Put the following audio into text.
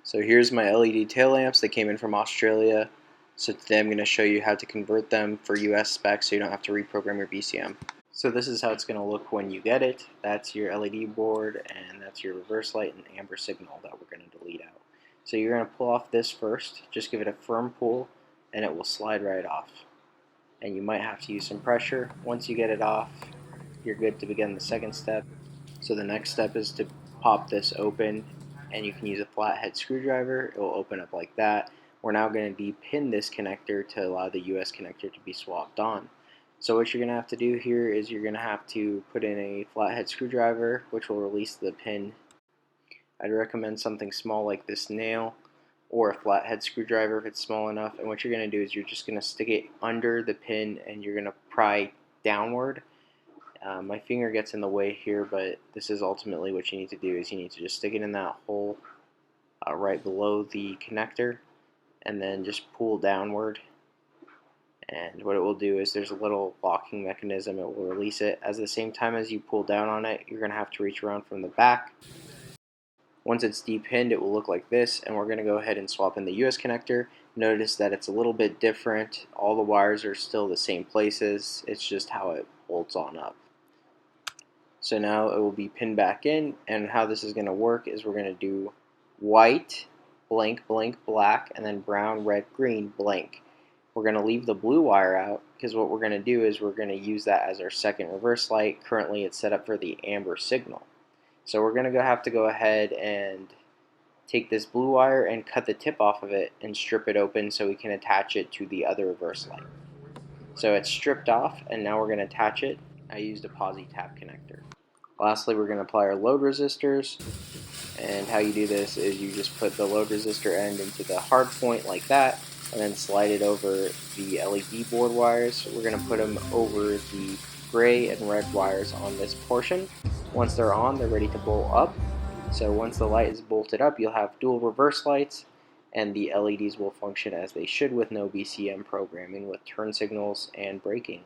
So here's my LED tail lamps. They came in from Australia. So today I'm going to show you how to convert them for US specs so you don't have to reprogram your BCM. So this is how it's going to look when you get it. That's your LED board, and that's your reverse light and amber signal that we're going to delete out. So you're going to pull off this first. Just give it a firm pull and it will slide right off. And you might have to use some pressure. Once you get it off, you're good to begin the second step. So the next step is to pop this open, and you can use a flathead screwdriver. It will open up like that. We're now going to depin this connector to allow the US connector to be swapped on. So what you're going to have to do here is you're going to have to put in a flathead screwdriver, which will release the pin. I'd recommend something small like this nail, or a flathead screwdriver if it's small enough. And what you're going to do is you're just going to stick it under the pin and you're going to pry downward. My finger gets in the way here, but this is ultimately what you need to do. Is you need to just stick it in that hole right below the connector and then just pull downward. And what it will do is there's a little locking mechanism. It will release it. At the same time as you pull down on it, you're going to have to reach around from the back. Once it's depinned, it will look like this, and we're going to go ahead and swap in the US connector. Notice that it's a little bit different. All the wires are still the same places. It's just how it bolts on up. So now it will be pinned back in, and how this is going to work is we're going to do white, blank, blank, black, and then brown, red, green, blank. We're going to leave the blue wire out because what we're going to do is we're going to use that as our second reverse light. Currently it's set up for the amber signal. So we're going to have to go ahead and take this blue wire and cut the tip off of it and strip it open so we can attach it to the other reverse light. So it's stripped off, and now we're going to attach it. I used a posi tap connector. Lastly, we're going to apply our load resistors, and how you do this is you just put the load resistor end into the hard point like that, and then slide it over the LED board wires. We're going to put them over the gray and red wires on this portion. Once they're on, they're ready to bolt up. So once the light is bolted up, you'll have dual reverse lights, and the LEDs will function as they should with no BCM programming with turn signals and braking.